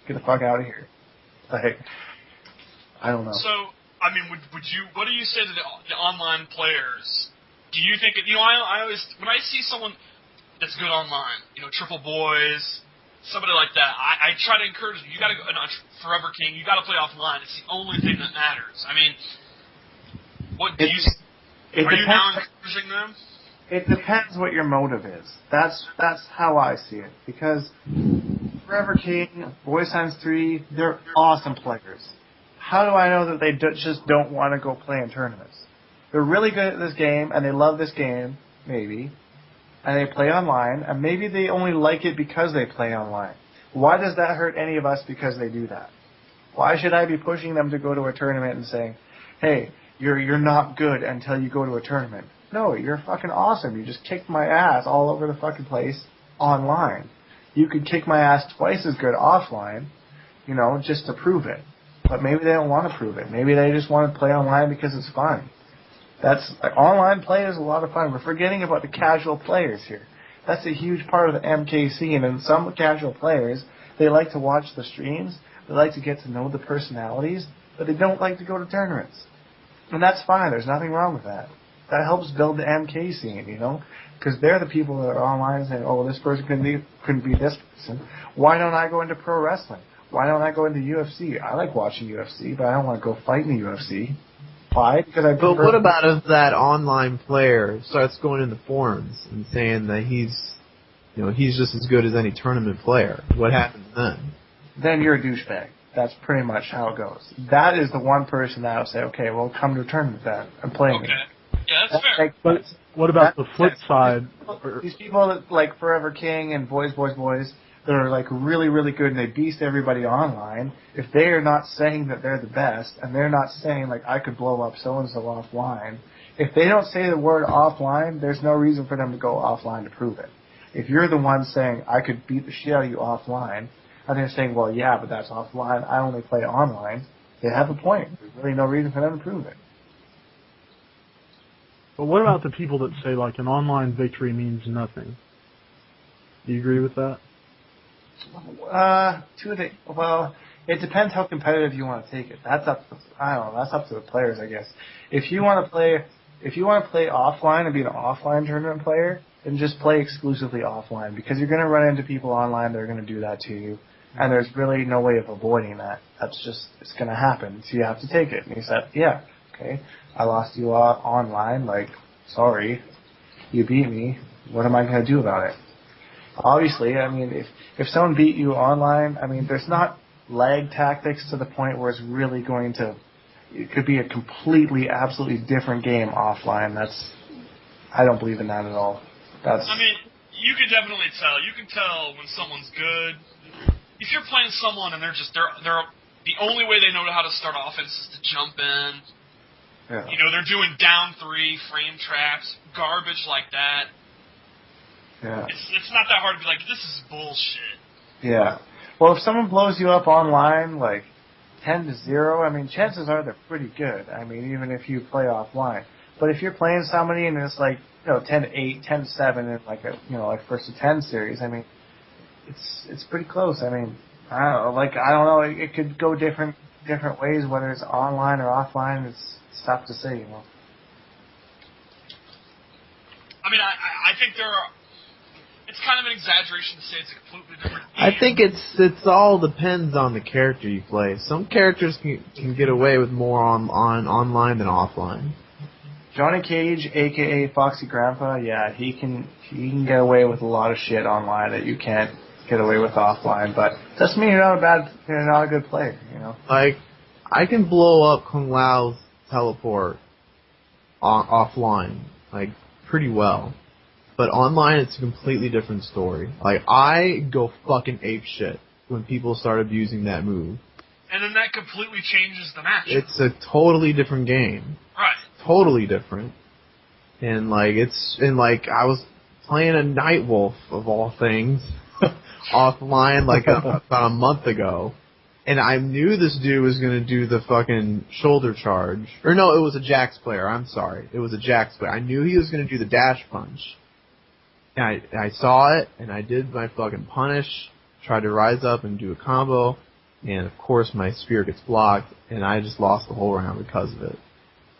Get the fuck out of here. Like, I don't know. So, I mean, would you? What do you say to the online players? Do you think? I always when I see someone that's good online, Triple Boys, somebody like that, I try to encourage them. You got to go. Forever King, you got to play offline. It's the only thing that matters. I mean, what do you? Are you now encouraging them? It depends what your motive is. That's how I see it. Because Forever King, Boys Times 3, they're awesome players. How do I know that they just don't want to go play in tournaments? They're really good at this game, and they love this game, maybe, and they play online, and maybe they only like it because they play online. Why does that hurt any of us because they do that? Why should I be pushing them to go to a tournament and saying, hey, you're not good until you go to a tournament? No, you're fucking awesome. You just kicked my ass all over the fucking place online. You could kick my ass twice as good offline, just to prove it. But maybe they don't want to prove it. Maybe they just want to play online because it's fun. Online play is a lot of fun. We're forgetting about the casual players here. That's a huge part of the MK scene. And some casual players, they like to watch the streams. They like to get to know the personalities. But they don't like to go to tournaments. And that's fine. There's nothing wrong with that. That helps build the MK scene, because they're the people that are online saying, oh, this person couldn't be this person. Why don't I go into pro wrestling? Why don't I go into UFC? I like watching UFC, but I don't want to go fight in the UFC. Why? Because I prefer... But what about if that online player starts going in the forums and saying that he's just as good as any tournament player? What happens then? Then you're a douchebag. That's pretty much how it goes. That is the one person that will say, okay, well, come to a tournament then and play me. Yeah, that's fair. But what about the flip side? These people that like Forever King and Boys, that are like really, really good and they beast everybody online, if they are not saying that they're the best and they're not saying like I could blow up so-and-so offline, if they don't say the word offline, there's no reason for them to go offline to prove it. If you're the one saying I could beat the shit out of you offline, and they're saying, well, yeah, but that's offline, I only play online, they have a point. There's really no reason for them to prove it. But what about the people that say, like, an online victory means nothing? Do you agree with that? Well, it depends how competitive you want to take it. That's up to the players, I guess. If you want to play offline and be an offline tournament player, then just play exclusively offline, because you're going to run into people online that are going to do that to you, and there's really no way of avoiding that. It's going to happen, so you have to take it. And he said, yeah, okay, I lost you online, like, sorry, you beat me, what am I going to do about it? Obviously, I mean, if someone beat you online, I mean, there's not lag tactics to the point where it's really going to, it could be a completely, absolutely different game offline. I don't believe in that at all. I mean, you can definitely tell. You can tell when someone's good. If you're playing someone and they're the only way they know how to start offense is to jump in. Yeah. They're doing down 3, frame traps, garbage like that. Yeah. It's not that hard to be like, this is bullshit. Yeah. Well, if someone blows you up online, like 10-0, I mean, chances are they're pretty good. I mean, even if you play offline. But if you're playing somebody and it's like, 10-8, 10-7 in like a, like first to 10 series, I mean, it's pretty close. I mean, I don't know, it could go different ways, whether it's online or offline. It's tough to say, I mean, I think it's kind of an exaggeration to say it's a completely different game. I think it's all depends on the character you play. Some characters can get away with more on online than offline. Johnny Cage, a.k.a. Foxy Grandpa, yeah, he can get away with a lot of shit online that you can't get away with offline, but doesn't mean you're not a good player, Like, I can blow up Kung Lao's teleport offline, like, pretty well. But online, it's a completely different story. Like, I go fucking apeshit when people start abusing that move. And then that completely changes the match. It's a totally different game. Right. Totally different. And, I was playing a Nightwolf, of all things, offline, about a month ago. And I knew this dude was going to do the fucking shoulder charge. Or no, it was a Jax player. I'm sorry. It was a Jax player. I knew he was going to do the dash punch. And I saw it, and I did my fucking punish, tried to rise up and do a combo, and of course my spear gets blocked, and I just lost the whole round because of it.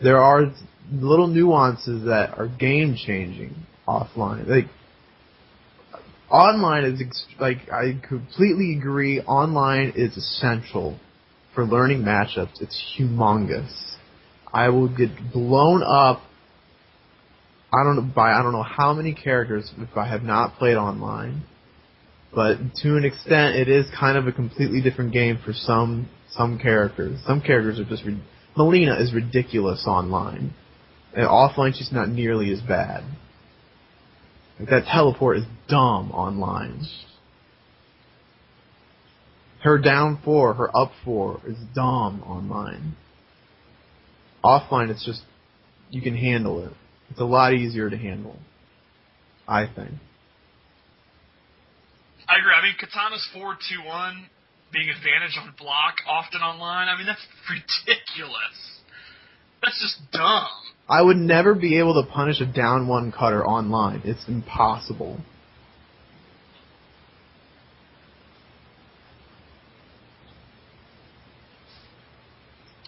There are little nuances that are game-changing offline. Like, online is, I completely agree, online is essential for learning matchups. It's humongous. I will get blown up, I don't know how many characters if I have not played online. But to an extent, it is kind of a completely different game for some characters. Some characters are just... Melina is ridiculous online. And offline, she's not nearly as bad. Like, that teleport is dumb online. Her down 4, her up 4 is dumb online. Offline, it's just... you can handle it. It's a lot easier to handle, I think. I agree. I mean, Katana's 4-2-1 being advantage on block often online, I mean, that's ridiculous. That's just dumb. I would never be able to punish a down 1 cutter online. It's impossible.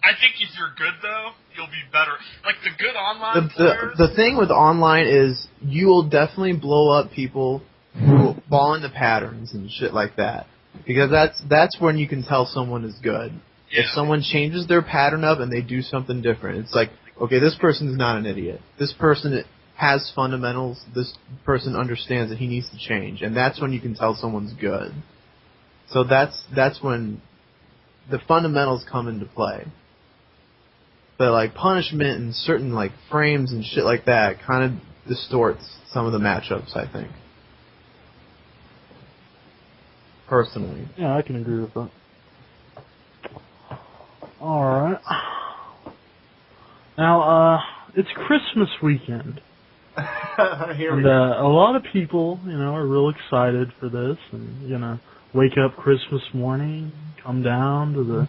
I think if you're good, though, you'll be better. Like, the good online players... The thing with online is you will definitely blow up people who fall into patterns and shit like that. Because that's when you can tell someone is good. Yeah. If someone changes their pattern up and they do something different, it's like, okay, this person is not an idiot. This person has fundamentals. This person understands that he needs to change. And that's when you can tell someone's good. So that's when the fundamentals come into play. But like punishment and certain like frames and shit like that kind of distorts some of the matchups, I think. Personally. Yeah, I can agree with that. Alright. Now, it's Christmas weekend. Here we And go. a lot of people, are real excited for this and, wake up Christmas morning, come down to the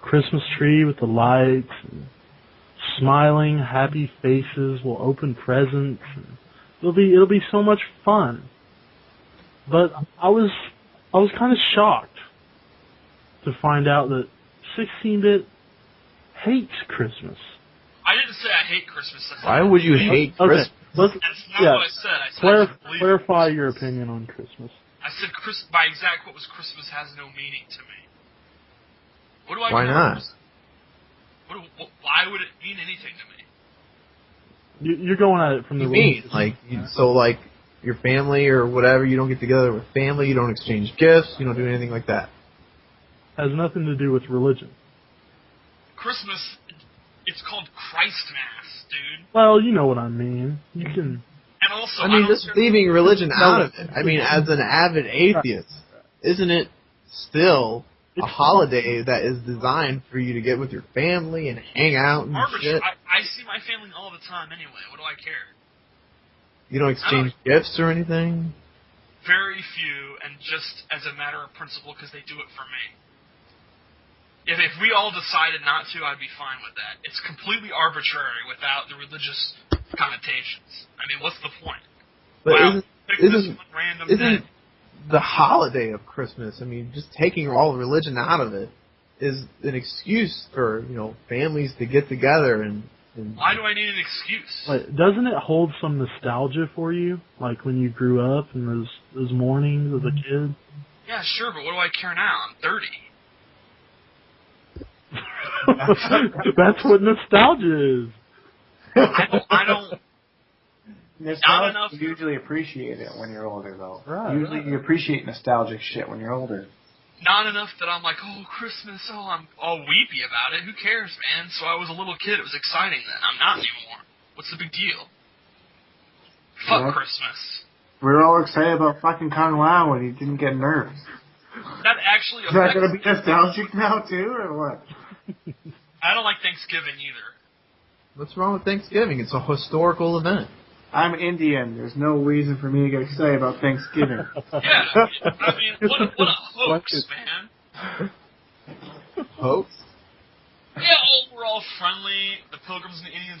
Christmas tree with the lights, and smiling, happy faces, will open presents. And it'll be so much fun. But I was kind of shocked to find out that 16-bit hates Christmas. I didn't say I hate Christmas. Why would you hate Christmas? Let's, That's not what I said. I said I didn't believe clarify in your Christmas. opinion on Christmas. I said by exact what was Christmas has no meaning to me. What do I Why mean? not? Why would it mean anything to me? You're going at it from the mean? religious- Like your family or whatever, you don't get together with family, you don't exchange gifts, you don't do anything like that. has nothing to do with religion. Christmas, it's called Christmas, dude. Well, you know what I mean. You can. And also, I mean, don't just care- leaving religion out of it. I mean, as an avid atheist, isn't it still a holiday that is designed for you to get with your family and hang out and shit? I see my family all the time anyway. What do I care? You don't exchange gifts or anything? Very few, and just as a matter of principle, because they do it for me. If we all decided not to, I'd be fine with that. It's completely arbitrary without the religious connotations. I mean, what's the point? But Pick this one random day. the holiday of Christmas, I mean, just taking all religion out of it is an excuse for, families to get together and Why do I need an excuse? Like, doesn't it hold some nostalgia for you? Like when you grew up and those mornings as a kid? Yeah, sure, but what do I care now? I'm 30. That's what nostalgia is. I don't. Nostalgia, you usually appreciate it when you're older, though. Right. Usually you appreciate nostalgic shit when you're older. Not enough that I'm like, oh, Christmas, I'm all weepy about it. Who cares, man? So I was a little kid. It was exciting then. I'm not anymore. What's the big deal? Fuck Christmas. We were all excited about fucking Kung Lao when he didn't get nerfed. That actually Is that affects... going to be nostalgic now, too, or what? I don't like Thanksgiving either. what's wrong with Thanksgiving? It's a historical event. I'm Indian. There's no reason for me to get excited about Thanksgiving. Yeah, I mean, what a hoax, man. Hoax? Yeah, we're all friendly. The Pilgrims and the Indians